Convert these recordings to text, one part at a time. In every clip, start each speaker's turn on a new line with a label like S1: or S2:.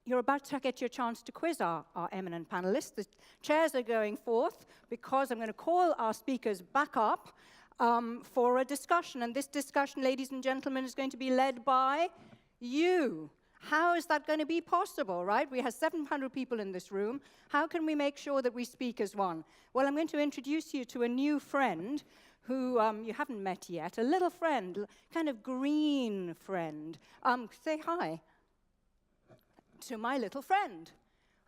S1: you're about to get your chance to quiz our eminent panelists. The chairs are going forth because I'm going to call our speakers back up for a discussion. And this discussion, ladies and gentlemen, is going to be led by you. How is that going to be possible, right? We have 700 people in this room. How can we make sure that we speak as one? Well, I'm going to introduce you to a new friend who you haven't met yet, a little friend, kind of green friend. Say hi to my little friend.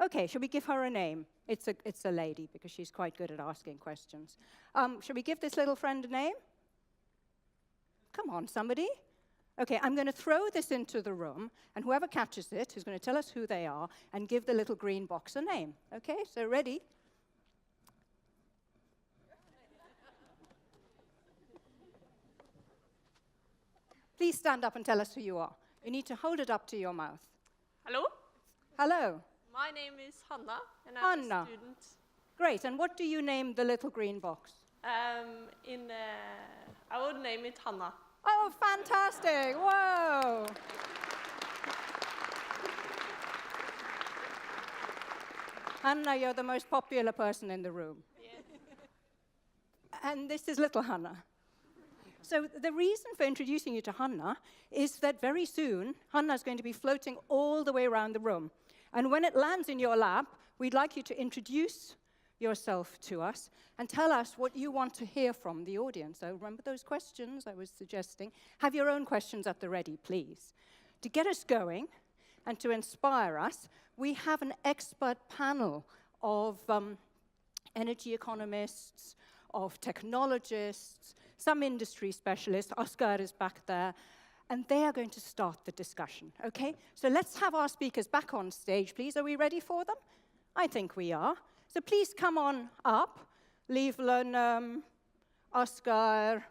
S1: Okay, shall we give her a name? It's a lady, because she's quite good at asking questions. Shall we give this little friend a name? Come on, somebody. Okay, I'm going to throw this into the room, and whoever catches it is going to tell us who they are and give the little green box a name. Okay, so ready? Please stand up and tell us who you are. You need to hold it up to your mouth.
S2: Hello?
S1: Hello.
S2: My name is Hanna, and I'm a student.
S1: Great, and what do you name the little green box?
S2: I would name it Hanna.
S1: Oh, fantastic! Whoa! Hanna, you're the most popular person in the room.
S2: Yeah.
S1: And this is little Hanna. So the reason for introducing you to Hanna is that very soon, Hanna is going to be floating all the way around the room. And when it lands in your lap, we'd like you to introduce yourself to us and tell us what you want to hear from the audience. So remember those questions I was suggesting? Have your own questions at the ready, please. To get us going and to inspire us, we have an expert panel of energy economists, of technologists, some industry specialists. Oscar is back there. And they are going to start the discussion, okay? So let's have our speakers back on stage, please. Are we ready for them? I think we are. So please come on up. Liv Lönnum, Oscar,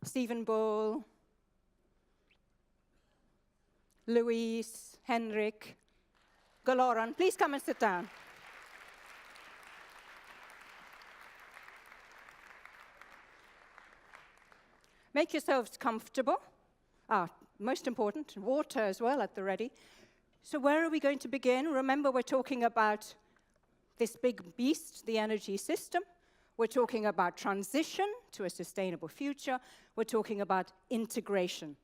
S1: Stephen Bull, Louise, Henrik, Goloran. Please come and sit down. Make yourselves comfortable. Most important, water as well at the ready. So where are we going to begin? Remember, we're talking about this big beast, the energy system. We're talking about transition to a sustainable future. We're talking about integration,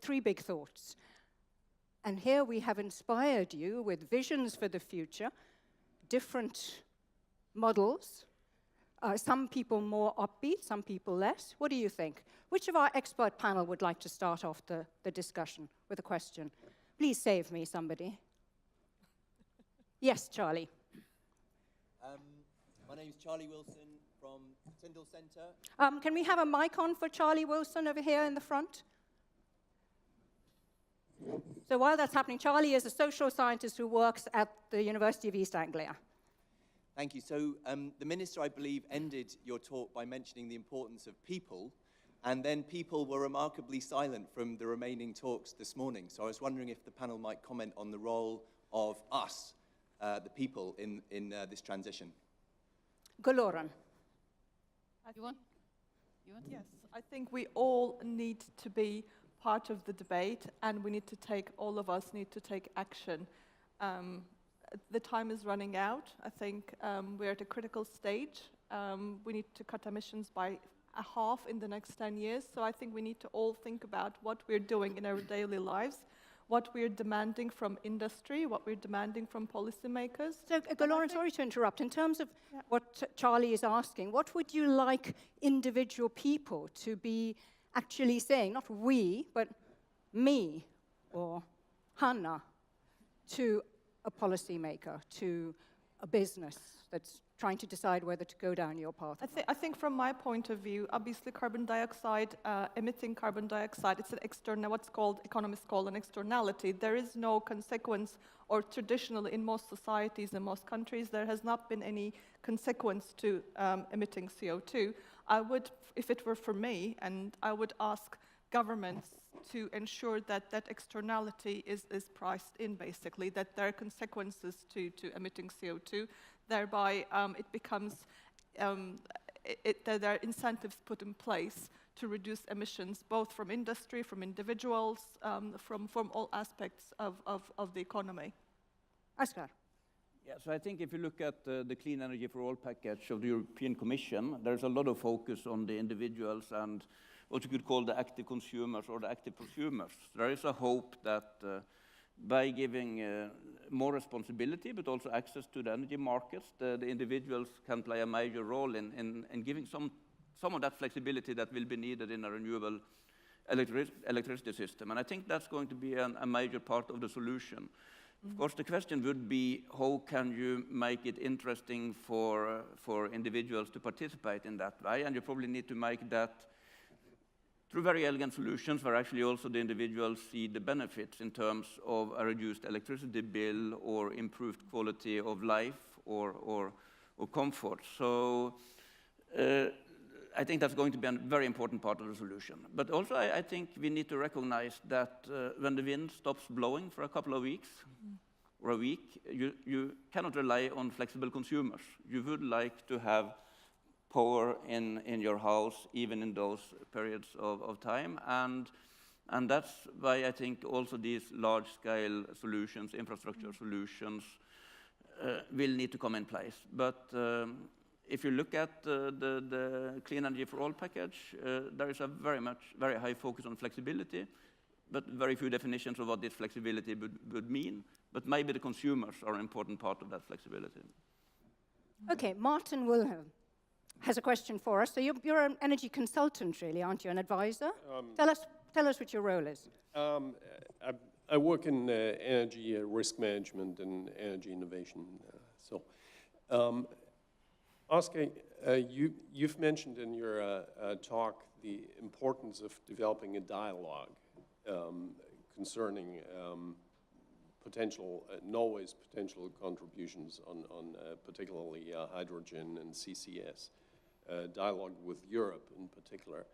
S1: three big thoughts. And here we have inspired you with visions for the future, different models, some people more upbeat, some people less. What do you think? Which of our expert panel would like to start off the discussion with a question? Please save me, somebody. Yes, Charlie.
S3: My name is Charlie Wilson from Tyndall Centre.
S1: Can we have a mic on for Charlie Wilson over here in the front? So while that's happening, Charlie is a social scientist who works at the University of East Anglia.
S3: Thank you. So the Minister, I believe, ended your talk by mentioning the importance of people, and then people were remarkably silent from the remaining talks this morning. So I was wondering if the panel might comment on the role of us, the people, in this transition.
S1: Goloran.
S4: You want?
S5: Yes, I think we all need to be part of the debate, and all of us need to take action. The time is running out. I think we're at a critical stage. We need to cut emissions by a half in the next 10 years. So I think we need to all think about what we're doing in our daily lives, what we're demanding from industry, what we're demanding from policymakers.
S1: So, Goloran, sorry to interrupt. In terms of what Charlie is asking, what would you like individual people to be actually saying, not we, but me or Hanna, to a policymaker, to a business that's trying to decide whether to go down your path?
S5: I think from my point of view, obviously carbon dioxide, emitting carbon dioxide, it's an external, economists call an externality. There is no consequence, or traditionally in most societies, in most countries, there has not been any consequence to emitting CO2. I would, if it were for me, and I would ask governments to ensure that that externality is priced in, basically, that there are consequences to emitting CO2, thereby it becomes, there are incentives put in place to reduce emissions, both from industry, from individuals, from all aspects of the economy.
S1: Asghar.
S6: Yeah, so I think if you look at the Clean Energy for All package of the European Commission, there's a lot of focus on the individuals and what you could call the active consumers or the active prosumers. There is a hope that by giving more responsibility, but also access to the energy markets, the individuals can play a major role in giving some of that flexibility that will be needed in a renewable electricity system. And I think that's going to be a major part of the solution. Of course, the question would be, how can you make it interesting for individuals to participate in that way? And you probably need to make that through very elegant solutions where actually also the individuals see the benefits in terms of a reduced electricity bill or improved quality of life or comfort. So I think that's going to be a very important part of the solution. But also I think we need to recognize that when the wind stops blowing for a couple of weeks or a week, you cannot rely on flexible consumers. You would like to have power in your house, even in those periods of time. And that's why I think also these large-scale solutions, infrastructure solutions, will need to come in place. But if you look at the Clean Energy for All package, there is a very high focus on flexibility, but very few definitions of what this flexibility would mean. But maybe the consumers are an important part of that flexibility.
S1: Okay, Martin Wilhelm has a question for us. So you're an energy consultant, really, aren't you? An advisor? Tell us what your role is.
S7: I work in energy risk management and energy innovation. Oscar, you've mentioned in your talk the importance of developing a dialogue concerning Norway's potential contributions on particularly hydrogen and CCS, dialogue with Europe in particular.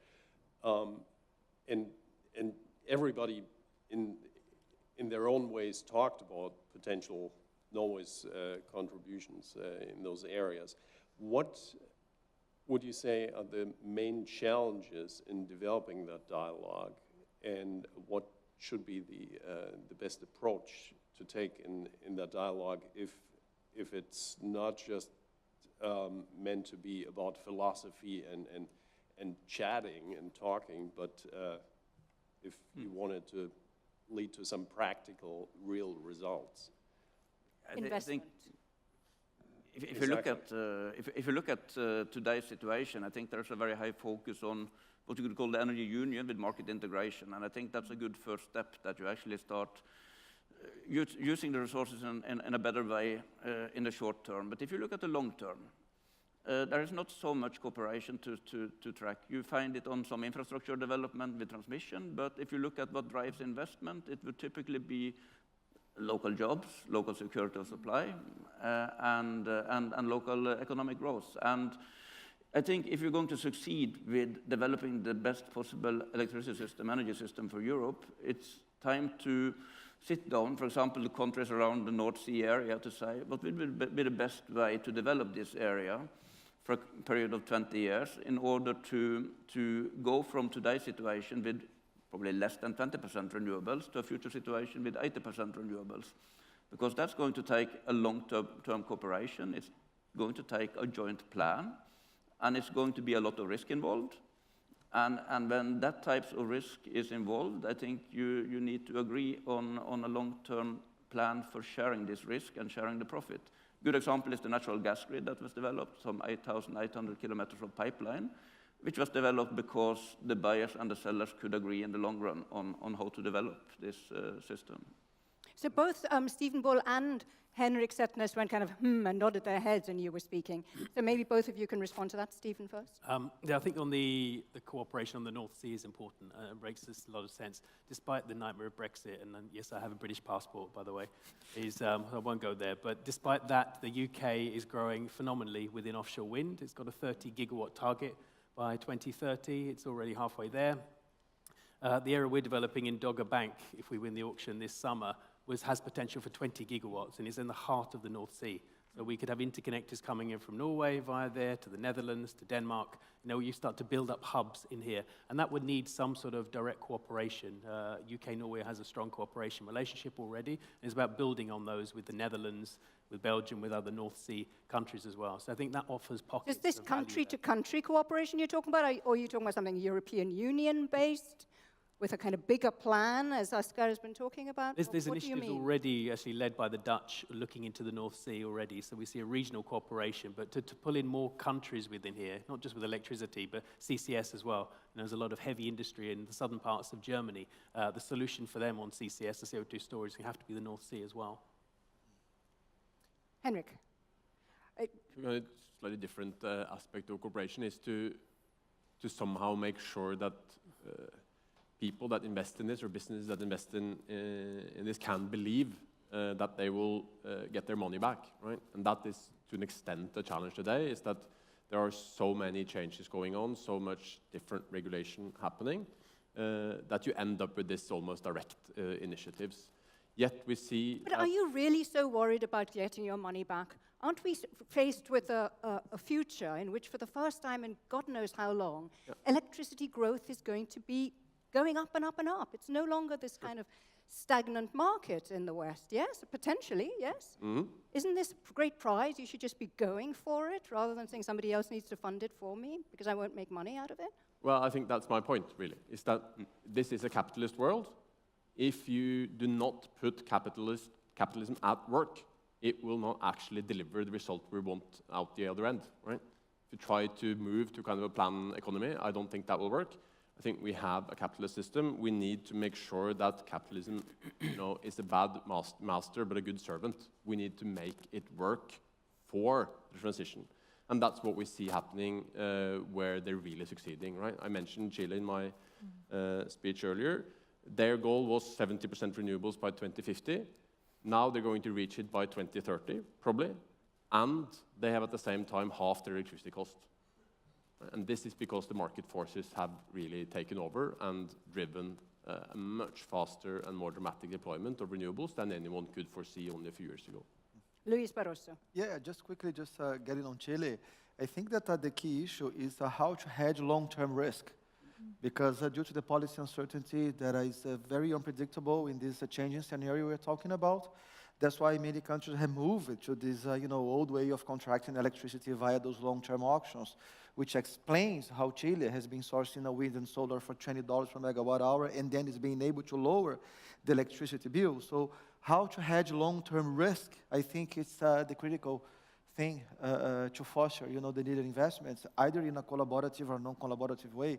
S7: And everybody in their own ways talked about potential Norway's contributions in those areas. What would you say are the main challenges in developing that dialogue, and what should be the best approach to take in that dialogue if it's not just meant to be about philosophy and chatting and talking, but if you wanted to lead to some practical, real results?
S1: Investment.
S6: If you look at today's situation, I think there's a very high focus on what you could call the energy union with market integration, and I think that's a good first step, that you actually start using the resources in a better way in the short term. But if you look at the long term, there is not so much cooperation to track. You find it on some infrastructure development with transmission, but if you look at what drives investment, it would typically be local jobs, local security of supply, and local economic growth. And I think if you're going to succeed with developing the best possible electricity system, energy system for Europe, it's time to sit down, for example, the countries around the North Sea area, to say what would be the best way to develop this area for a period of 20 years in order to go from today's situation with probably less than 20% renewables to a future situation with 80% renewables. Because that's going to take a long-term cooperation. It's going to take a joint plan, and it's going to be a lot of risk involved. And when that type of risk is involved, I think you need to agree on a long-term plan for sharing this risk and sharing the profit. Good example is the natural gas grid that was developed, some 8,800 kilometers of pipeline, which was developed because the buyers and the sellers could agree in the long run on how to develop this system.
S1: So both Stephen Bull and Henrik Setnes went kind of and nodded their heads when you were speaking. So maybe both of you can respond to that. Stephen first.
S8: Yeah, I think on the cooperation on the North Sea is important. It makes a lot of sense, despite the nightmare of Brexit. And yes, I have a British passport, by the way. I won't go there. But despite that, the UK is growing phenomenally within offshore wind. It's got a 30 gigawatt target by 2030. It's already halfway there. The area we're developing in Dogger Bank, if we win the auction this summer, has potential for 20 gigawatts and is in the heart of the North Sea. So we could have interconnectors coming in from Norway via there to the Netherlands, to Denmark. You start to build up hubs in here. And that would need some sort of direct cooperation. UK-Norway has a strong cooperation relationship already. And it's about building on those with the Netherlands, with Belgium, with other North Sea countries as well. So I think that offers pockets
S1: Is this
S8: of value
S1: country-to-country cooperation you're talking about, or are you talking about something European Union-based, with a kind of bigger plan, as Oscar has been talking about?
S8: There's
S1: What do you
S8: initiatives
S1: mean?
S8: already actually led by the Dutch looking into the North Sea already, so we see a regional cooperation, but to pull in more countries within here, not just with electricity, but CCS as well. There's a lot of heavy industry in the southern parts of Germany. The solution for them on CCS, the CO2 storage, is going to have to be the North Sea as well.
S1: Henrik.
S9: A slightly different aspect of cooperation is to somehow make sure that people that invest in this, or businesses that invest in this, can believe that they will get their money back, right? And that is, to an extent, the challenge today, is that there are so many changes going on, so much different regulation happening, that you end up with this almost direct initiatives. Yet we see...
S1: But are you really so worried about getting your money back? Aren't we faced with a future in which, for the first time in God knows how long, electricity growth is going to be going up and up and up? It's no longer this kind of stagnant market in the West, yes? Potentially, yes?
S9: Mm-hmm.
S1: Isn't this a great prize? You should just be going for it, rather than saying somebody else needs to fund it for me, because I won't make money out of it?
S9: Well, I think that's my point, really, is that this is a capitalist world. If you do not put capitalism at work, it will not actually deliver the result we want out the other end, right? If you try to move to kind of a planned economy, I don't think that will work. I think we have a capitalist system. We need to make sure that capitalism, is a bad master but a good servant. We need to make it work for the transition. And that's what we see happening where they're really succeeding, right? I mentioned Chile in my speech earlier. Their goal was 70% renewables by 2050. Now they're going to reach it by 2030, probably. And they have at the same time half their electricity cost. And this is because the market forces have really taken over and driven a much faster and more dramatic deployment of renewables than anyone could foresee only a few years ago.
S1: Luis Barroso.
S10: Yeah, just quickly, getting on Chile. I think that the key issue is how to hedge long-term risk. Because due to the policy uncertainty that is very unpredictable in this changing scenario we're talking about, that's why many countries have moved to this old way of contracting electricity via those long-term auctions, which explains how Chile has been sourcing wind and solar for $20 per megawatt hour, and then is being able to lower the electricity bill. So how to hedge long-term risk, I think it's the critical thing to foster the needed investments, either in a collaborative or non-collaborative way.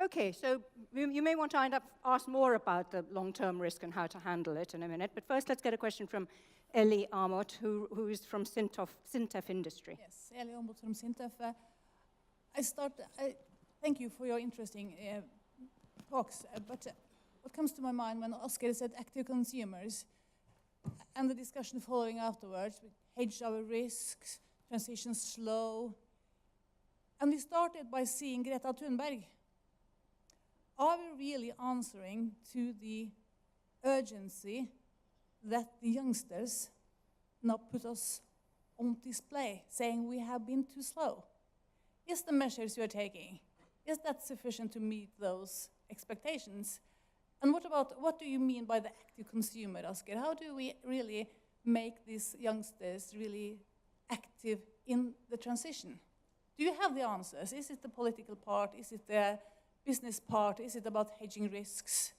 S1: Okay, so you may want to ask more about the long-term risk and how to handle it in a minute. But first, let's get a question from Ellie Amott, who is from Sintef Industry.
S4: Yes, Ellie Amott from Sintef. Thank you for your interesting talks. But what comes to my mind when Oscar said active consumers, and the discussion following afterwards, we hedge our risks, transition slow. And we started by seeing Greta Thunberg. Are we really answering to the urgency that the youngsters now put us on display, saying we have been too slow? Is the measures you are taking, is that sufficient to meet those expectations? And what do you mean by the active consumer, Oscar? How do we really make these youngsters really active in the transition? Do you have the answers? Is it the political part? Is it the business part? Is it about hedging risks?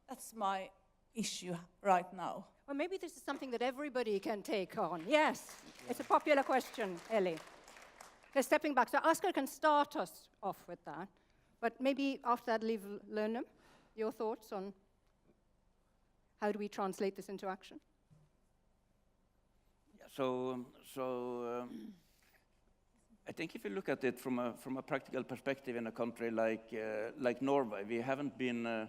S4: That's my issue right now.
S1: Well, maybe this is something that everybody can take on. Yes, it's a popular question, Ellie. So stepping back, so Oscar can start us off with that, but maybe after that, leave Lönum, your thoughts on how do we translate this into action?
S6: Yeah, I think if you look at it from a practical perspective in a country like Norway, we haven't been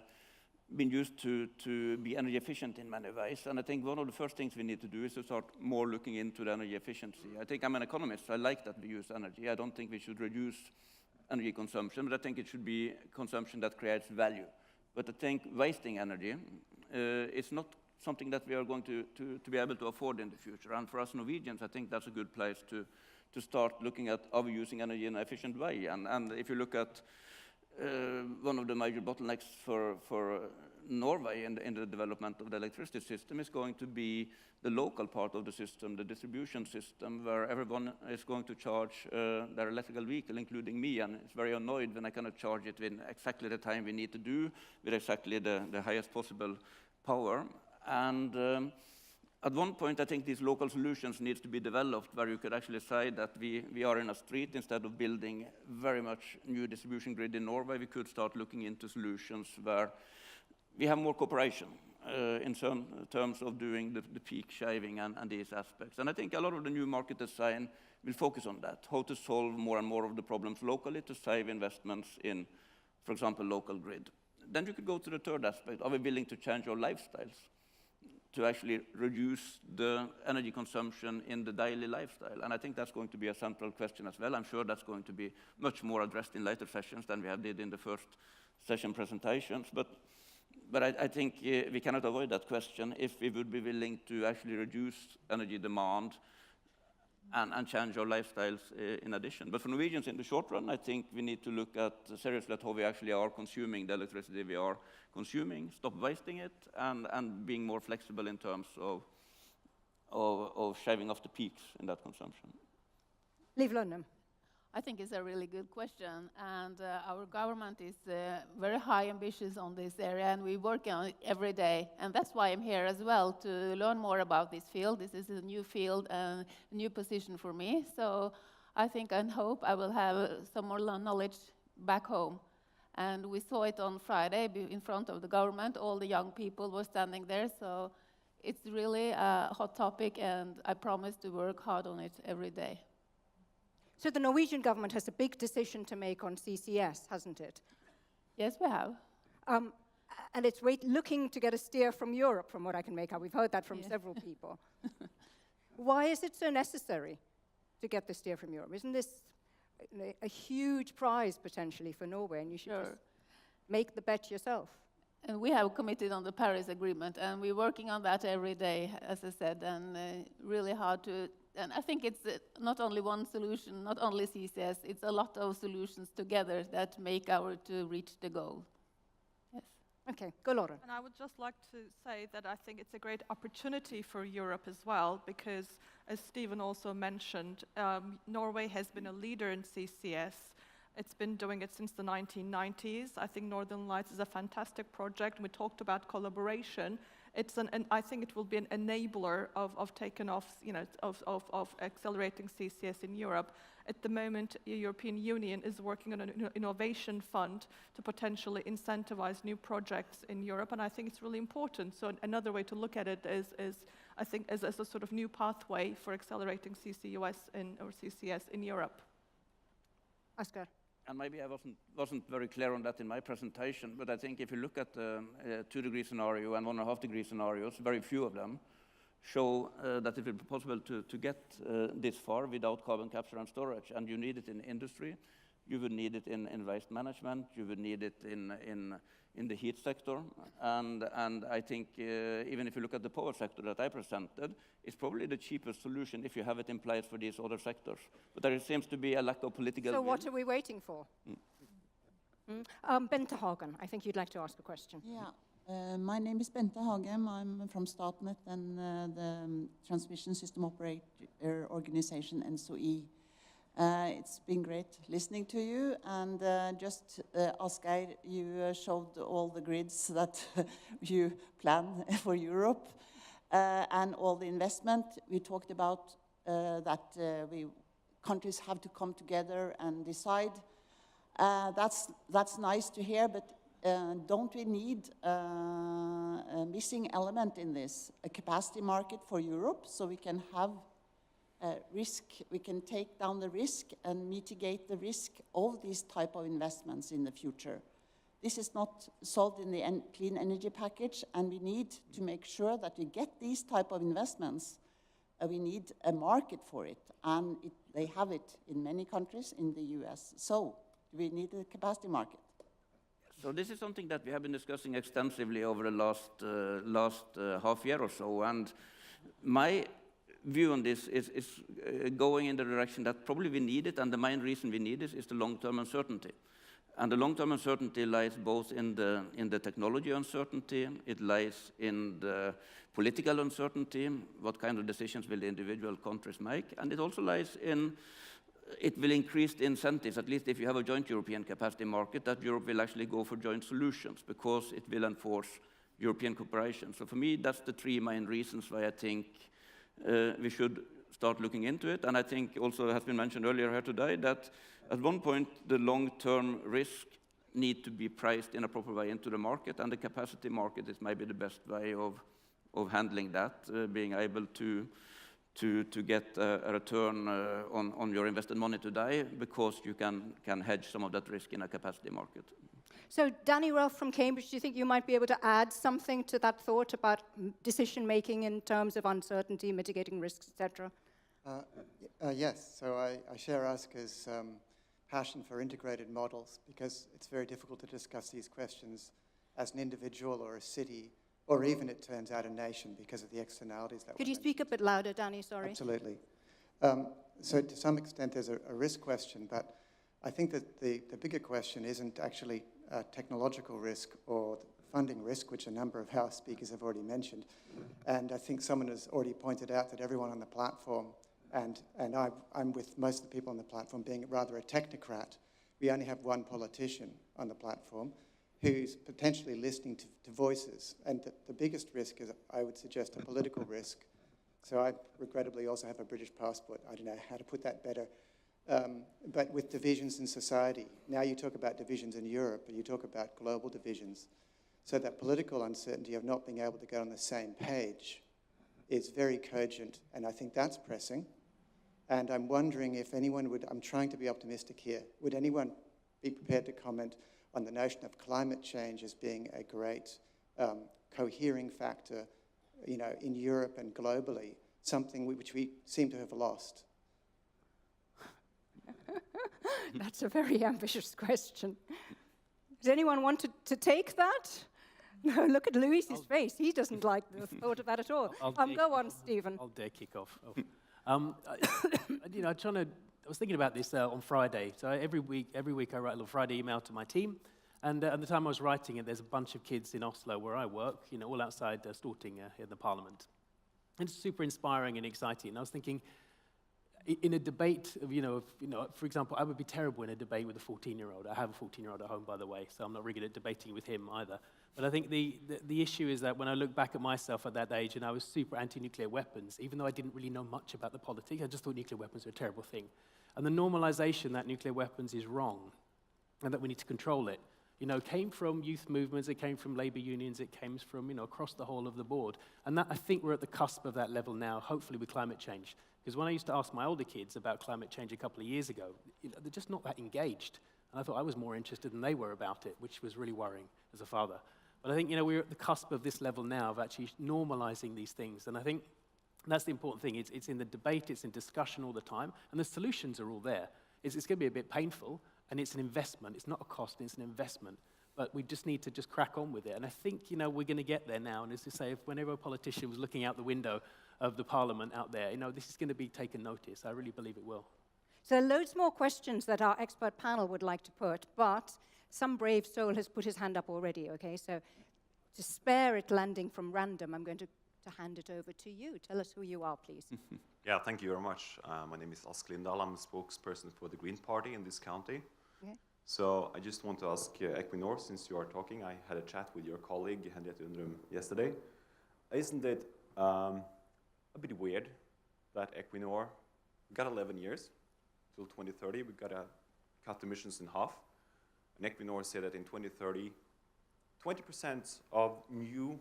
S6: used to be energy efficient in many ways. And I think one of the first things we need to do is to start more looking into the energy efficiency. I think I'm an economist, so I like that we use energy. I don't think we should reduce energy consumption, but I think it should be consumption that creates value. But I think wasting energy is not something that we are going to be able to afford in the future. And for us Norwegians, I think that's a good place to start looking at, are we using energy in an efficient way? And if you look at one of the major bottlenecks for Norway in the development of the electricity system is going to be the local part of the system, the distribution system, where everyone is going to charge their electrical vehicle, including me, and it's very annoyed when I cannot charge it in exactly the time we need to do, with exactly the highest possible power. And at one point, I think these local solutions need to be developed where you could actually say that we are in a street. Instead of building very much new distribution grid in Norway, we could start looking into solutions where we have more cooperation in some terms of doing the peak shaving and these aspects. And I think a lot of the new market design will focus on that, how to solve more and more of the problems locally to save investments in, for example, local grid. Then you could go to the third aspect. Are we willing to change our lifestyles to actually reduce the energy consumption in the daily lifestyle? And I think that's going to be a central question as well. I'm sure that's going to be much more addressed in later sessions than we have did in the first session presentations. But I think we cannot avoid that question if we would be willing to actually reduce energy demand and change our lifestyles in addition. But for Norwegians in the short run, I think we need to look at seriously at how we actually are consuming the electricity we are consuming, stop wasting it, and being more flexible in terms of shaving off the peaks in that consumption.
S1: Liv Lundum.
S11: I think it's a really good question, and our government is very high ambitious on this area, and we work on it every day, and that's why I'm here as well, to learn more about this field. This is a new field and a new position for me, so I think and hope I will have some more knowledge back home. And we saw it on Friday in front of the government. All the young people were standing there, so it's really a hot topic, and I promise to work hard on it every day.
S1: So the Norwegian government has a big decision to make on CCS, hasn't it?
S11: Yes, we have.
S1: And it's looking to get a steer from Europe, from what I can make out. We've heard that from several people. Why is it so necessary to get the steer from Europe? Isn't this a huge prize, potentially, for Norway, and you should just make the bet yourself?
S11: And we have committed on the Paris Agreement, and we're working on that every day, as I said, and really hard to... And I think it's not only one solution, not only CCS, it's a lot of solutions together that make to reach the goal. Yes.
S1: Okay, go Lauren.
S5: And I would just like to say that I think it's a great opportunity for Europe as well, because as Stephen also mentioned, Norway has been a leader in CCS. It's been doing it since the 1990s. I think Northern Lights is a fantastic project. We talked about collaboration. And I think it will be an enabler of taking off, of accelerating CCS in Europe. At the moment, the European Union is working on an innovation fund to potentially incentivize new projects in Europe, and I think it's really important. So another way to look at it is I think, as a sort of new pathway for accelerating CCS in Europe.
S1: Oscar.
S6: And maybe I wasn't very clear on that in my presentation, but I think if you look at the 2-degree scenario and 1.5-degree scenarios, very few of them show that it will be possible to get this far without carbon capture and storage. And you need it in industry, you would need it in waste management, you would need it in the heat sector. And I think even if you look at the power sector that I presented, it's probably the cheapest solution if you have it in place for these other sectors. But there seems to be a lack of political will.
S1: So what are we waiting for? Bente Hagen, I think you'd like to ask a question.
S12: Yeah, my name is Bente Hagen. I'm from Statnett and the Transmission System Operator Organization, NSOE. It's been great listening to you, and just Asgeir, you showed all the grids that you plan for Europe and all the investment. We talked about that countries have to come together and decide. That's nice to hear, but don't we need a missing element in this, a capacity market for Europe, so we can have risk, we can take down the risk and mitigate the risk of these type of investments in the future. This is not solved in the clean energy package, and we need to make sure that we get these type of investments. We need a market for it, and they have it in many countries in the US. So we need a capacity market.
S6: So this is something that we have been discussing extensively over the last half year or so, and my view on this is going in the direction that probably we need it, and the main reason we need this is the long-term uncertainty. And the long-term uncertainty lies both in the technology uncertainty, it lies in the political uncertainty, what kind of decisions will the individual countries make, and it also lies in, it will increase the incentives, at least if you have a joint European capacity market, that Europe will actually go for joint solutions, because it will enforce European cooperation. So for me, that's the three main reasons why I think we should start looking into it. And I think also has been mentioned earlier here today that at one point the long-term risk need to be priced in a proper way into the market, and the capacity market is maybe the best way of handling that, being able to get a return on your invested money today, because you can hedge some of that risk in a capacity market.
S1: So, Danny Rolfe from Cambridge, do you think you might be able to add something to that thought about decision-making in terms of uncertainty, mitigating risks, etc.?
S13: Yes, so I share Asker's passion for integrated models, because it's very difficult to discuss these questions as an individual or a city, or even, it turns out, a nation, because of the externalities that
S1: Could you speak a bit louder, Danny? Sorry.
S13: Absolutely. So to some extent, there's a risk question, but I think that the bigger question isn't actually technological risk or funding risk, which a number of our speakers have already mentioned. And I think someone has already pointed out that everyone on the platform, and I'm with most of the people on the platform being rather a technocrat, we only have one politician on the platform who's potentially listening to voices. And the biggest risk is, I would suggest, a political risk. So I regrettably also have a British passport. I don't know how to put that better. But with divisions in society, now you talk about divisions in Europe, and you talk about global divisions. So that political uncertainty of not being able to get on the same page is very cogent, and I think that's pressing. And I'm wondering if anyone would, I'm trying to be optimistic here, would anyone be prepared to comment on the notion of climate change as being a great cohering factor, you know, in Europe and globally, something which we seem to have lost?
S1: That's a very ambitious question. Does anyone want to take that? No, look at Luis's face. He doesn't like the thought of that at all. Go on, Stephen.
S8: I'll dare kick off. You know, I was thinking about this on Friday. So every week I write a little Friday email to my team. And at the time I was writing it, there's a bunch of kids in Oslo where I work, you know, all outside Stortinget in the parliament. And it's super inspiring and exciting. And I was thinking, in a debate, for example, I would be terrible in a debate with a 14-year-old. I have a 14-year-old at home, by the way, so I'm not really good at debating with him either. But I think the issue is that when I look back at myself at that age, and I was super anti-nuclear weapons, even though I didn't really know much about the politics, I just thought nuclear weapons were a terrible thing. And the normalization that nuclear weapons is wrong, and that we need to control it, you know, came from youth movements, it came from labor unions, it came from, you know, across the whole of the board. And that, I think we're at the cusp of that level now, hopefully with climate change. Because when I used to ask my older kids about climate change a couple of years ago, you know, they're just not that engaged. And I thought I was more interested than they were about it, which was really worrying as a father. But I think, you know, we're at the cusp of this level now of actually normalizing these things. And I think that's the important thing. It's in the debate, it's in discussion all the time, and the solutions are all there. It's going to be a bit painful, and it's an investment. It's not a cost, it's an investment. But we just need to just crack on with it. And I think, you know, we're going to get there now. And as to say, if whenever a politician was looking out the window of the parliament out there, you know, this is going to be taken notice. I really believe it will.
S1: So there are loads more questions that our expert panel would like to put, but some brave soul has put his hand up already, okay? So to spare it landing from random, I'm going to hand it over to you. Tell us who you are, please.
S14: Yeah, thank you very much. My name is Ask Lindahl. I'm a spokesperson for the Green Party in this county.
S1: Okay.
S14: So I just want to ask Equinor, since you are talking, I had a chat with your colleague Henriette Undrum yesterday. Isn't it a bit weird that Equinor got 11 years till 2030? We've got to cut emissions in half. And Equinor said that in 2030, 20% of new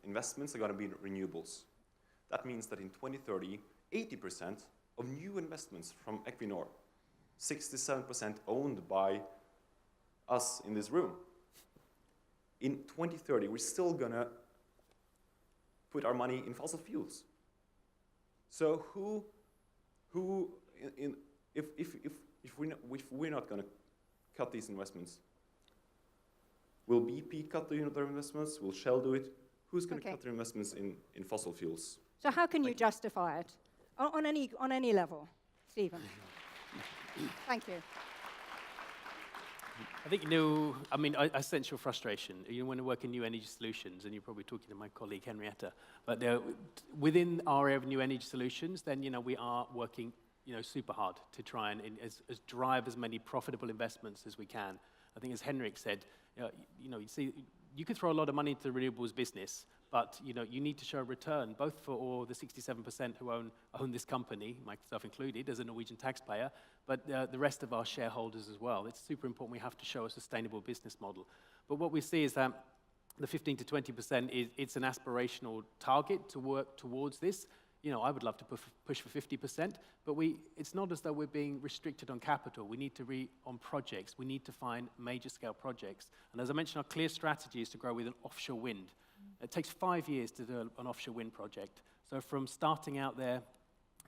S14: investments are going to be in renewables. That means that in 2030, 80% of new investments from Equinor, 67% owned by us in this room. In 2030, we're still going to put our money in fossil fuels. So if we're not going to cut these investments, Will BP cut their investments? Will Shell do it? Who's going to
S1: Okay.
S14: cut their investments in fossil fuels?
S1: So how can you justify it on any level, Stephen? Thank you.
S8: I think, I sense your frustration. You want to work in new energy solutions, and you're probably talking to my colleague Henrietta. But within our area of new energy solutions, then, we are working, super hard to try and drive as many profitable investments as we can. I think, as Henrik said, you see, you could throw a lot of money into the renewables business, but you need to show a return, both for all the 67% who own this company, myself included, as a Norwegian taxpayer, but the rest of our shareholders as well. It's super important we have to show a sustainable business model. But what we see is that the 15 to 20% it's an aspirational target to work towards this. I would love to push for 50%, but it's not as though we're being restricted on capital. We need to on projects. We need to find major scale projects. And as I mentioned, our clear strategy is to grow with an offshore wind. It takes 5 years to do an offshore wind project. So from starting out there,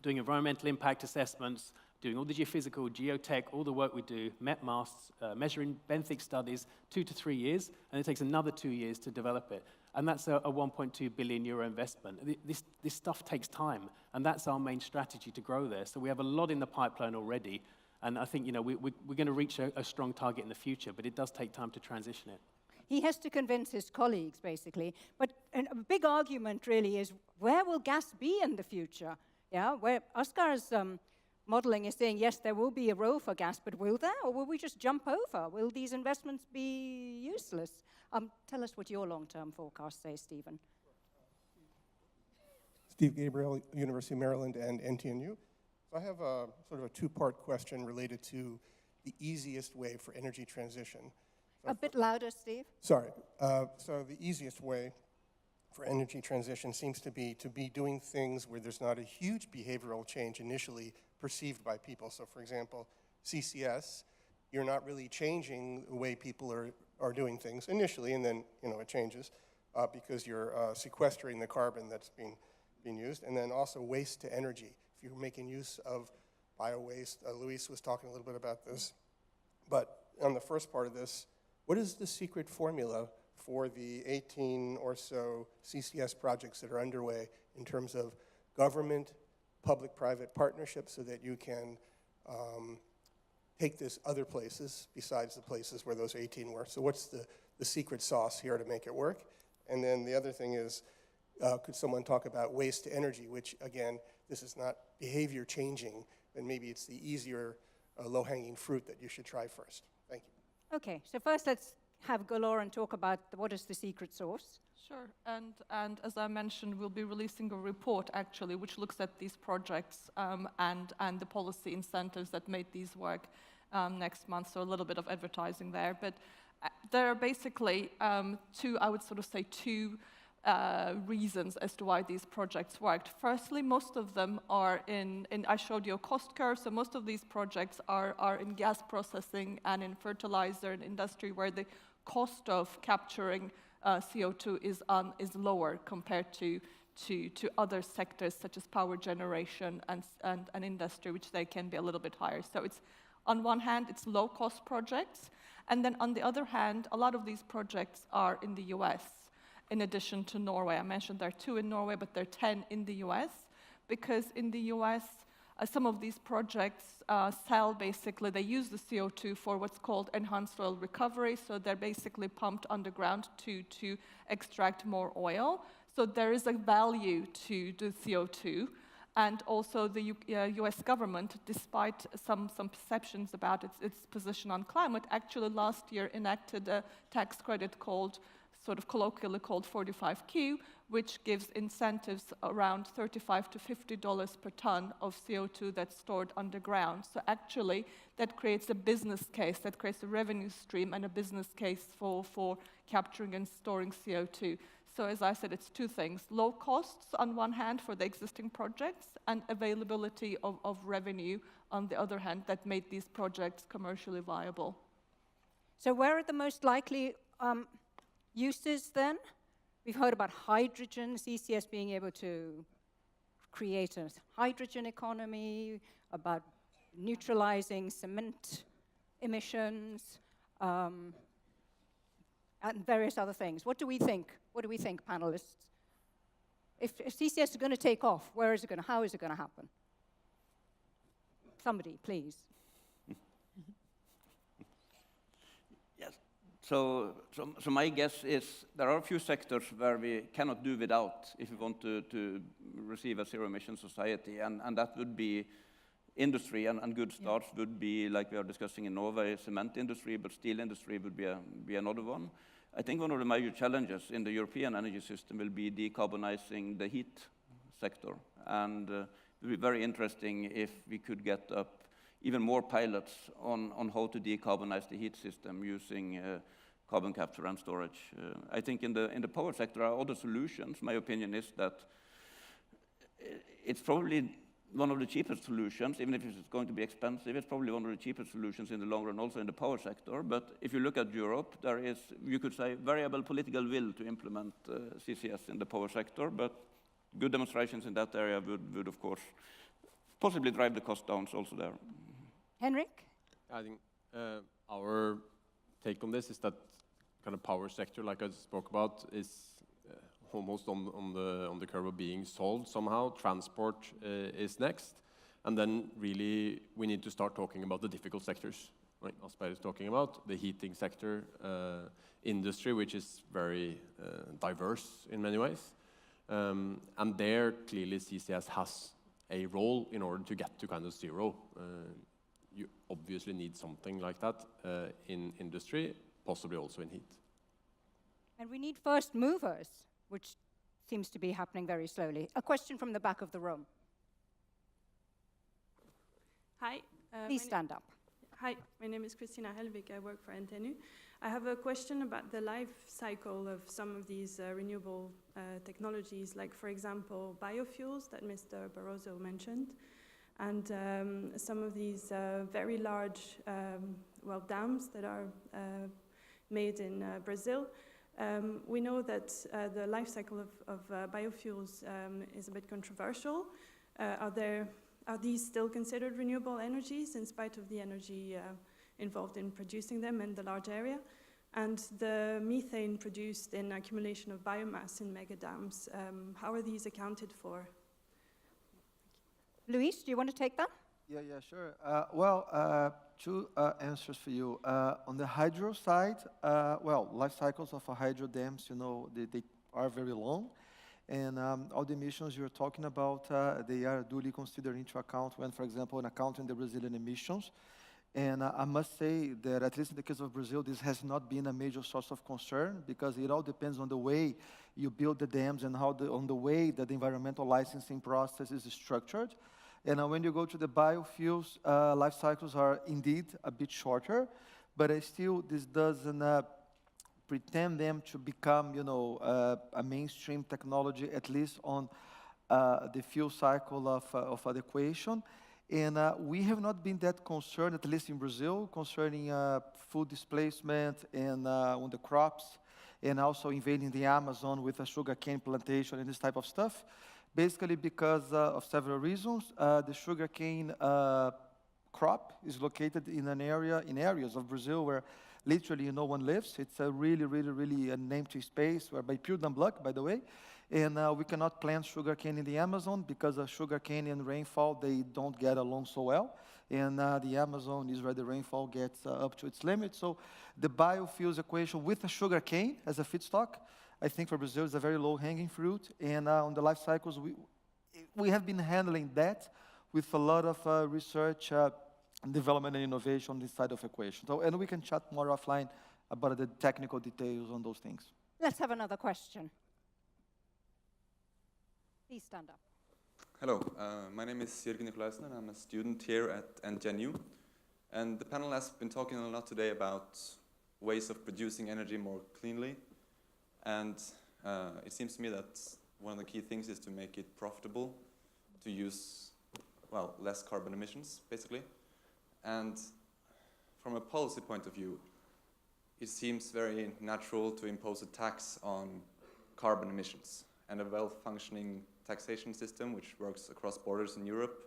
S8: doing environmental impact assessments, doing all the geophysical, geotech, all the work we do, met masts, measuring benthic studies, 2 to 3 years, and it takes another 2 years to develop it. And that's a 1.2 billion euro investment. This stuff takes time, and that's our main strategy to grow there. So we have a lot in the pipeline already, and I think we're going to reach a strong target in the future, but it does take time to transition it.
S1: He has to convince his colleagues, basically. But a big argument really is, where will gas be in the future? Yeah, where Oscar's modeling is saying, yes, there will be a role for gas, but will there, or will we just jump over? Will these investments be useless? Tell us what your long-term forecast says, Stephen.
S15: Steve Gabriel, University of Maryland and NTNU. So I have a sort of a two-part question related to the easiest way for energy transition.
S1: A bit louder, Steve.
S15: Sorry. So the easiest way for energy transition seems to be doing things where there's not a huge behavioral change initially perceived by people. So for example, CCS, you're not really changing the way people are doing things initially, and then it changes because you're sequestering the carbon that's being used. And then also waste to energy. If you're making use of bio-waste, Luis was talking a little bit about this. But on the first part of this, what is the secret formula for the 18 or so CCS projects that are underway in terms of government, public-private partnerships so that you can take this other places besides the places where those 18 were? So what's the secret sauce here to make it work? And then the other thing is, could someone talk about waste to energy, which again, this is not behavior changing, but maybe it's the easier low-hanging fruit that you should try first. Thank you.
S1: Okay, so first let's have Galoran talk about what is the secret sauce.
S5: Sure, and as I mentioned, we'll be releasing a report actually which looks at these projects and the policy incentives that made these work next month, so a little bit of advertising there. But there are basically two reasons as to why these projects worked. Firstly, most of them are in I showed you a cost curve, so most of these projects are in gas processing and in fertilizer and industry where the cost of capturing CO2 is lower compared to other sectors such as power generation and industry, which they can be a little bit higher. So it's, on one hand, it's low-cost projects, and then on the other hand, a lot of these projects are in the US. In addition to Norway. I mentioned there are 2 in Norway, but there are 10 in the US, because in the US, some of these projects they use the CO2 for what's called enhanced oil recovery, so they're basically pumped underground to extract more oil. So there is a value to the CO2, and also the US government, despite some perceptions about its position on climate, actually last year enacted a tax credit colloquially called 45Q, which gives incentives around $35 to $50 per ton of CO2 that's stored underground. So actually, that creates a business case, that creates a revenue stream and a business case for capturing and storing CO2. So as I said, it's 2 things: low costs on one hand for the existing projects, and availability of revenue on the other hand that made these projects commercially viable.
S1: So where are the most likely uses then? We've heard about hydrogen, CCS being able to create a hydrogen economy, about neutralizing cement emissions. and various other things. What do we think? What do we think, panelists? If CCS is going to take off, where is it going to, how is it going to happen? Somebody, please.
S6: Yes. So my guess is there are a few sectors where we cannot do without if we want to receive a zero-emission society, and that would be industry, and good starts would be, like we are discussing in Norway, cement industry, but steel industry would be another one. I think one of the major challenges in the European energy system will be decarbonizing the heat sector, and it would be very interesting if we could get up even more pilots on how to decarbonize the heat system using carbon capture and storage. I think in the power sector there are other solutions. My opinion is that it's probably one of the cheapest solutions, even if it's going to be expensive. It's probably one of the cheapest solutions in the long run also in the power sector. But if you look at Europe, there is, you could say, variable political will to implement CCS in the power sector, but good demonstrations in that area would of course, possibly drive the cost down also there.
S1: Henrik?
S9: I think our take on this is that kind of power sector, like I spoke about, is almost on the curve of being solved somehow. Transport is next, and then really we need to start talking about the difficult sectors, like Asper is talking about, the heating sector, industry, which is very diverse in many ways, and there clearly CCS has a role in order to get to kind of zero. You obviously need something like that in industry, possibly also in heat.
S1: And we need first movers, which seems to be happening very slowly. A question from the back of the room.
S16: Hi.
S1: Please stand up.
S16: Hi, my name is Christina Helvik. I work for NTNU. I have a question about the life cycle of some of these renewable technologies, like, for example, biofuels that Mr. Barroso mentioned, and some of these very large dams that are made in Brazil. We know that the life cycle of biofuels is a bit controversial. Are these still considered renewable energies in spite of the energy involved in producing them in the large area? And the methane produced in accumulation of biomass in megadams, how are these accounted for?
S1: Luis, do you want to take that?
S10: Yeah, sure. Two answers for you. On the hydro side, life cycles of hydro dams, you know, they are very long. And all the emissions you're talking about, they are duly considered into account when, for example, in accounting the Brazilian emissions. And I must say that, at least in the case of Brazil, this has not been a major source of concern, because it all depends on the way you build the dams and on the way that the environmental licensing process is structured. And when you go to the biofuels, life cycles are indeed a bit shorter, but still this doesn't pretend them to become, you know, a mainstream technology, at least on the fuel cycle of the equation. And we have not been that concerned, at least in Brazil, concerning food displacement and on the crops, and also invading the Amazon with a sugarcane plantation and this type of stuff. Basically because of several reasons. The sugarcane crop is located in areas of Brazil where literally no one lives. It's a really an empty space, where by pure dumb luck, by the way. And we cannot plant sugarcane in the Amazon because sugarcane and rainfall, they don't get along so well. And the Amazon is where the rainfall gets up to its limit. So the biofuels equation with a sugarcane as a feedstock, I think for Brazil is a very low-hanging fruit. And on the life cycles, we have been handling that with a lot of research, development and innovation on this side of equation. So, and we can chat more offline about the technical details on those things.
S1: Let's have another question. Please stand up.
S17: Hello, my name is Jürgen Nicolaisen, and I'm a student here at NTNU. And the panel has been talking a lot today about ways of producing energy more cleanly. And it seems to me that one of the key things is to make it profitable to use, well, less carbon emissions, basically. And from a policy point of view, it seems very natural to impose a tax on carbon emissions. And a well-functioning taxation system, which works across borders in Europe,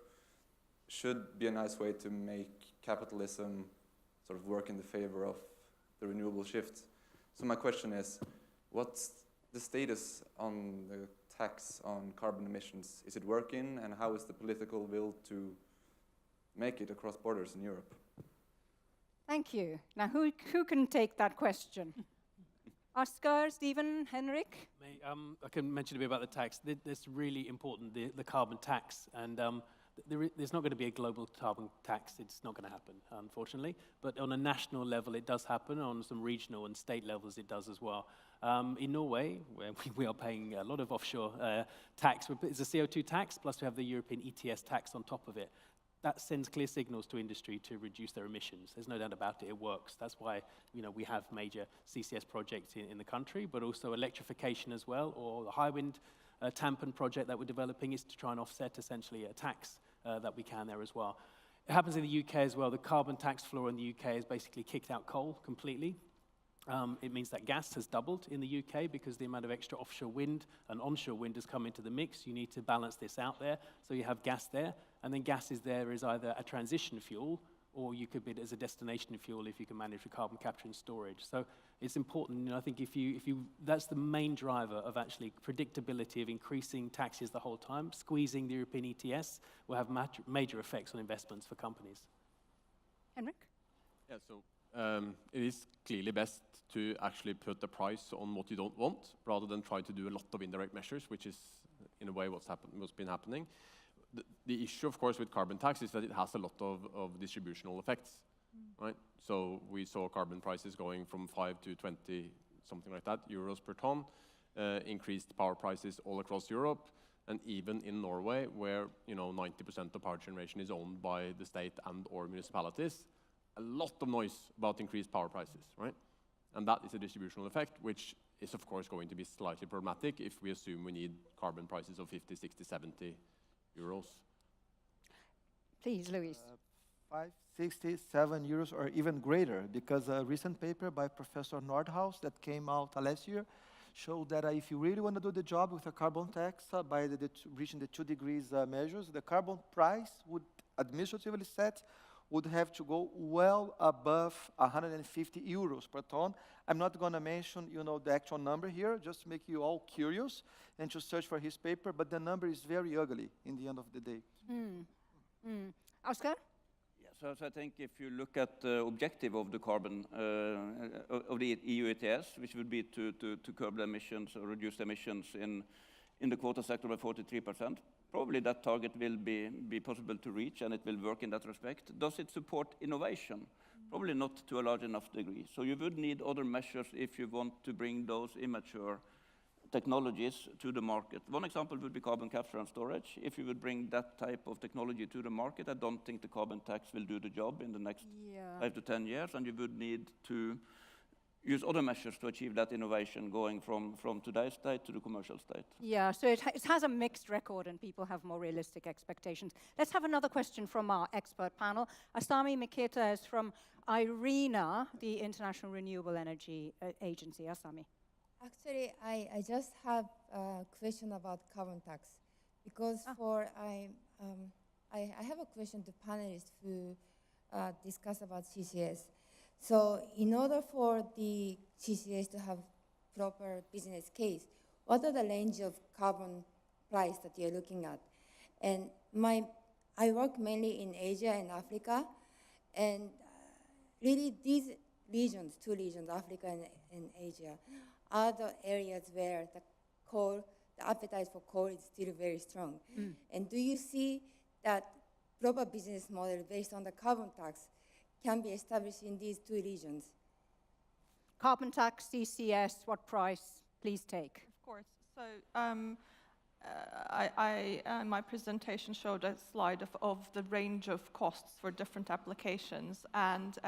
S17: should be a nice way to make capitalism sort of work in the favor of the renewable shift. So my question is, what's the status on the tax on carbon emissions? Is it working, and how is the political will to make it across borders in Europe?
S1: Thank you. Now, who can take that question? Oscar, Stephen, Henrik?
S8: I can mention a bit about the tax. That's really important, the carbon tax. And there's not going to be a global carbon tax. It's not going to happen, unfortunately. But on a national level, it does happen. On some regional and state levels, it does as well. In Norway, where we are paying a lot of offshore tax, it's a CO2 tax, plus we have the European ETS tax on top of it. That sends clear signals to industry to reduce their emissions. There's no doubt about it, it works. That's why we have major CCS projects in the country, but also electrification as well, or the high wind Tampen project that we're developing is to try and offset essentially a tax that we can there as well. It happens in the UK as well. The carbon tax floor in the UK has basically kicked out coal completely. It means that gas has doubled in the UK because the amount of extra offshore wind and onshore wind has come into the mix. You need to balance this out there. So you have gas there, and then gas is there as either a transition fuel or you could bid as a destination fuel if you can manage the carbon capture and storage. So it's important, I think that's the main driver of actually predictability of increasing taxes the whole time. Squeezing the European ETS will have major effects on investments for companies.
S1: Henrik?
S9: Yeah, so it is clearly best to actually put the price on what you don't want, rather than try to do a lot of indirect measures, which is, in a way, what's been happening. The issue, of course, with carbon tax is that it has a lot of distributional effects, right? So we saw carbon prices going from 5 to 20, something like that, euros per ton, increased power prices all across Europe, and even in Norway, where 90% of power generation is owned by the state and/or municipalities, a lot of noise about increased power prices, right? And that is a distributional effect, which is, of course, going to be slightly problematic if we assume we need carbon prices of 50, 60, 70 euros.
S1: Please, Luis.
S10: 5, 67 euros or even greater, because a recent paper by Professor Nordhaus that came out last year showed that if you really want to do the job with a carbon tax by reaching the 2 degrees measures, the carbon price would administratively set would have to go well above 150 euros per ton. I'm not going to mention, the actual number here, just to make you all curious and to search for his paper, but the number is very ugly in the end of the day.
S1: Oscar?
S6: Yeah, so I think if you look at the objective of the carbon, of the EU ETS, which would be to curb the emissions or reduce emissions in the quota sector by 43%, probably that target will be possible to reach, and it will work in that respect. Does it support innovation? Probably not to a large enough degree. So you would need other measures if you want to bring those immature technologies to the market. One example would be carbon capture and storage. If you would bring that type of technology to the market, I don't think the carbon tax will do the job in the next 5 to 10 years, and you would need to use other measures to achieve that innovation, going from today's state to the commercial state.
S1: Yeah, so it has a mixed record and people have more realistic expectations. Let's have another question from our expert panel. Asami Miketa is from IRENA, the International Renewable Energy Agency. Asami.
S18: Actually, I just have a question about carbon tax, because I have a question to panelists who discuss about CCS. So in order for the CCS to have proper business case, what are the range of carbon price that you're looking at? And I work mainly in Asia and Africa, and really these regions, 2 regions, Africa and Asia, are the areas where the appetite for coal is still very strong. And do you see that proper business model based on the carbon tax can be established in these 2 regions?
S1: Carbon tax, CCS, what price? Please take.
S5: Of course. So my presentation showed a slide of the range of costs for different applications, and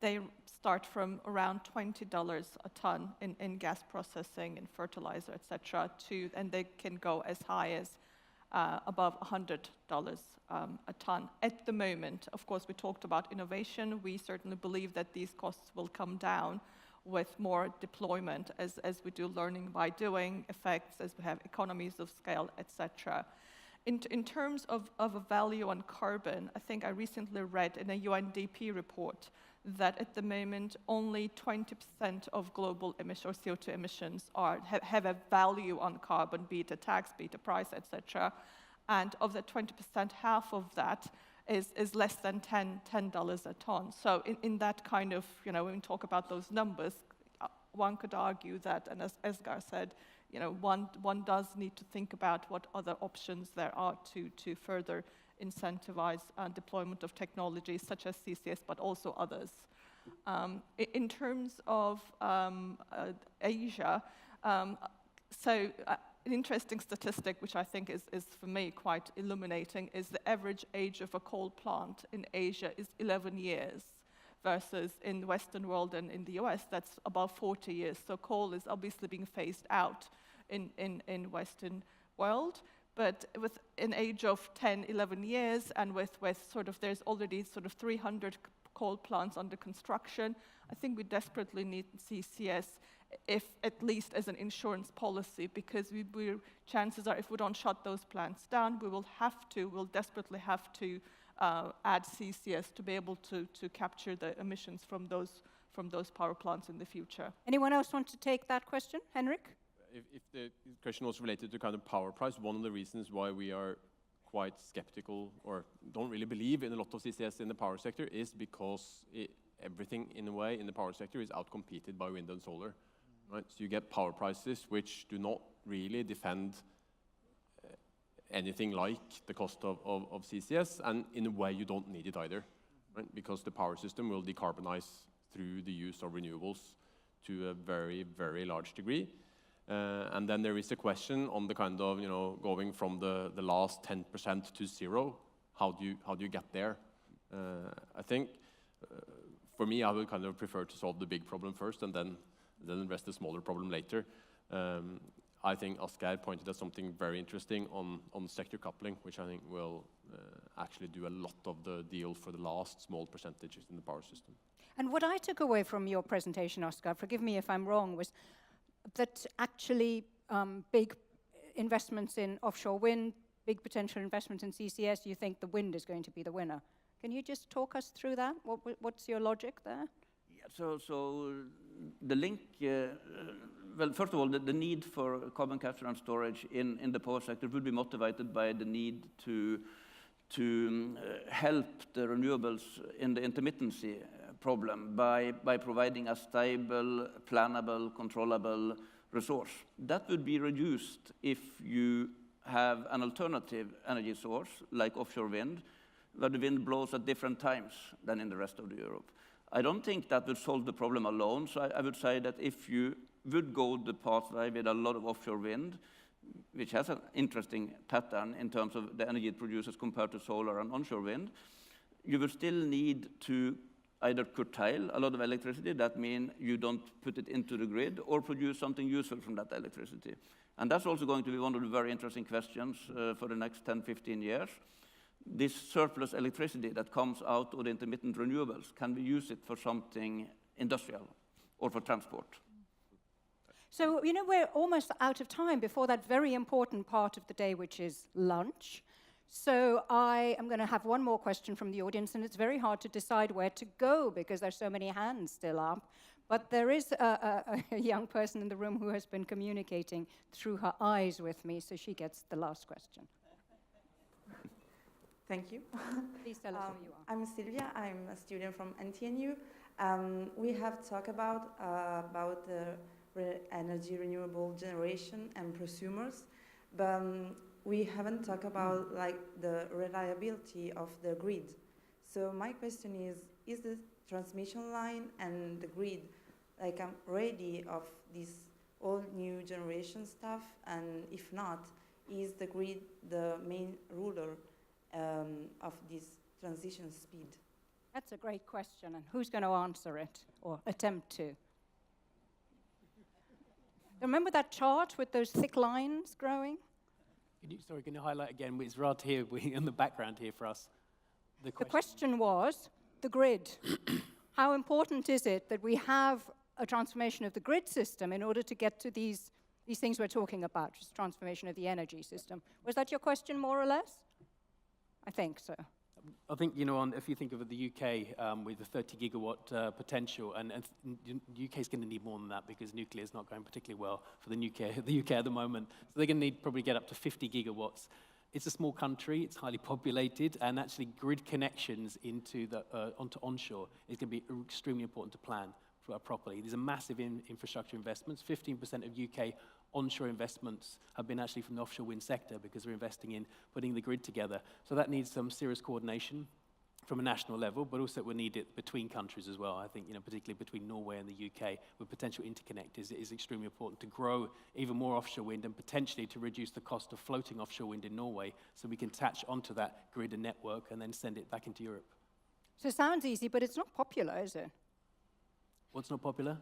S5: they start from around $20 a ton in gas processing and fertilizer, etc., and they can go as high as above $100 a ton at the moment. Of course, we talked about innovation. We certainly believe that these costs will come down with more deployment as we do learning by doing effects, as we have economies of scale, etc. In terms of a value on carbon, I think I recently read in a UNDP report that at the moment only 20% of global emission or CO2 emissions have a value on carbon, be it a tax, be it a price, etc. And of the 20%, half of that is less than $10 a ton. So in that kind of, when we talk about those numbers, one could argue that, and as Esgar said, one does need to think about what other options there are to further incentivize deployment of technologies such as CCS, but also others. In terms of Asia, an interesting statistic, which I think is for me quite illuminating, is the average age of a coal plant in Asia is 11 years, versus in the Western world and in the US, that's about 40 years. So coal is obviously being phased out in Western world. But with an age of 10, 11 years, and with there's already 300 coal plants under construction, I think we desperately need CCS, if at least as an insurance policy, because chances are if we don't shut those plants down, we'll desperately have to add CCS to be able to capture the emissions from those power plants in the future.
S1: Anyone else want to take that question? Henrik?
S9: If the question was related to kind of power price, one of the reasons why we are quite skeptical or don't really believe in a lot of CCS in the power sector is because everything, in a way, in the power sector is outcompeted by wind and solar. Right? So you get power prices which do not really defend anything like the cost of CCS, and in a way you don't need it either, right? Because the power system will decarbonize through the use of renewables to a very, very large degree. And then there is a question on the kind of, going from the last 10% to zero. How do you get there? I think, for me, I would kind of prefer to solve the big problem first and then address the smaller problem later. I think Asgeir pointed at something very interesting on sector coupling, which I think will actually do a lot of the deal for the last small percentages in the power system.
S1: And what I took away from your presentation, Asgeir, forgive me if I'm wrong, was that actually big investments in offshore wind, big potential investments in CCS, you think the wind is going to be the winner. Can you just talk us through that? What's your logic there?
S6: Yeah, so the link, well, first of all, the need for carbon capture and storage in the power sector would be motivated by the need to help the renewables in the intermittency problem by providing a stable, plannable, controllable resource. That would be reduced if you have an alternative energy source, like offshore wind, where the wind blows at different times than in the rest of Europe. I don't think that would solve the problem alone, so I would say that if you would go the pathway with a lot of offshore wind, which has an interesting pattern in terms of the energy it produces compared to solar and onshore wind, you will still need to either curtail a lot of electricity, that means you don't put it into the grid, or produce something useful from that electricity. And that's also going to be one of the very interesting questions for the next 10, 15 years. This surplus electricity that comes out of the intermittent renewables, can we use it for something industrial or for transport?
S1: So, we're almost out of time before that very important part of the day, which is lunch. So I am going to have one more question from the audience, and it's very hard to decide where to go because there's so many hands still up. But there is a young person in the room who has been communicating through her eyes with me, so she gets the last question.
S19: Thank you.
S1: Please tell us who you are.
S19: I'm Sylvia. I'm a student from NTNU. We have talked about the energy renewable generation and prosumers, but we haven't talked about the reliability of the grid. So my question is the transmission line and the grid ready of this all new generation stuff? And if not, is the grid the main ruler of this transition speed?
S1: That's a great question, and who's going to answer it or attempt to? Remember that chart with those thick lines growing?
S8: Can you highlight again? It's right here in the background here for us.
S1: The question was the grid. How important is it that we have a transformation of the grid system in order to get to these things we're talking about, just transformation of the energy system? Was that your question, more or less? I think so.
S8: I think, if you think of the UK with the 30 gigawatt potential, and the UK is going to need more than that because nuclear is not going particularly well for the UK at the moment. So they're going to need probably get up to 50 gigawatts. It's a small country, it's highly populated, and actually grid connections onto onshore is going to be extremely important to plan properly. These are massive infrastructure investments. 15% of UK onshore investments have been actually from the offshore wind sector because we're investing in putting the grid together. So that needs some serious coordination from a national level, but also we need it between countries as well. I think, particularly between Norway and the UK, with potential interconnect is extremely important to grow even more offshore wind and potentially to reduce the cost of floating offshore wind in Norway so we can attach onto that grid and network and then send it back into Europe.
S1: So it sounds easy, but it's not popular, is it?
S8: What's not popular?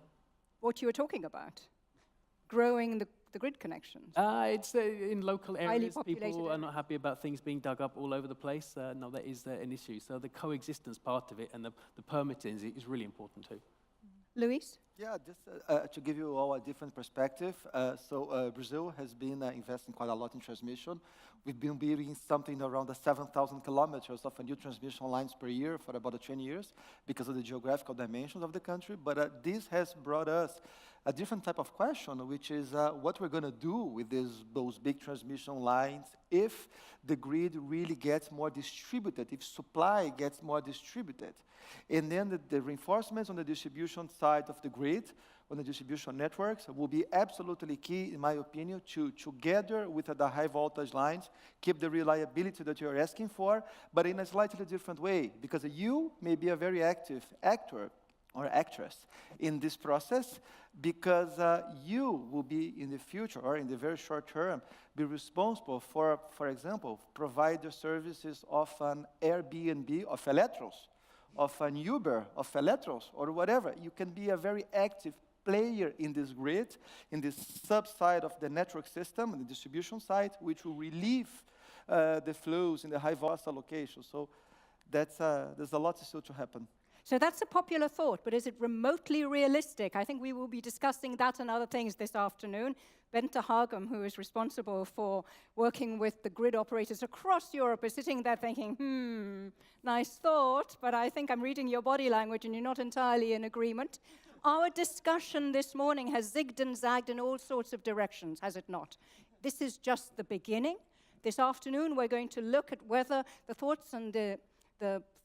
S1: What you were talking about. Growing the grid connections.
S8: It's in local areas, people
S1: areas.
S8: are not happy about things being dug up all over the place. No, that is an issue. So the coexistence part of it and the permitting is really important too.
S1: Luis?
S10: Yeah, just to give you all a different perspective. Brazil has been investing quite a lot in transmission. We've been building something around 7,000 kilometers of new transmission lines per year for about 20 years because of the geographical dimensions of the country. But this has brought us a different type of question, which is what we're going to do with those big transmission lines if the grid really gets more distributed, if supply gets more distributed. And then the reinforcements on the distribution side of the grid, on the distribution networks, will be absolutely key, in my opinion, to together with the high voltage lines, keep the reliability that you're asking for, but in a slightly different way, because you may be a very active actor or actress in this process, because you will be in the future or in the very short term be responsible for example, provide the services of an Airbnb of electrons, of an Uber of electrons, or whatever. You can be a very active player in this grid, in this sub-side of the network system, the distribution side, which will relieve the flows in the high voltage location. So there's a lot still to happen.
S1: So that's a popular thought, but is it remotely realistic? I think we will be discussing that and other things this afternoon. Bente Hagem, who is responsible for working with the grid operators across Europe, is sitting there thinking, nice thought, but I think I'm reading your body language and you're not entirely in agreement. Our discussion this morning has zigged and zagged in all sorts of directions, has it not? This is just the beginning. This afternoon, we're going to look at whether the thoughts and the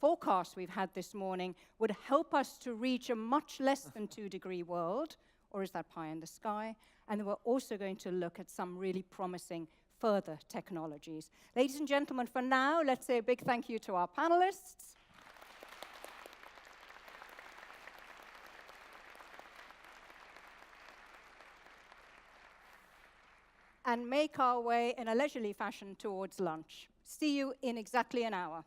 S1: forecast we've had this morning would help us to reach a much less than 2-degree world, or is that pie in the sky? And then we're also going to look at some really promising further technologies. Ladies and gentlemen, for now, let's say a big thank you to our panelists. And make our way in a leisurely fashion towards lunch. See you in exactly an hour.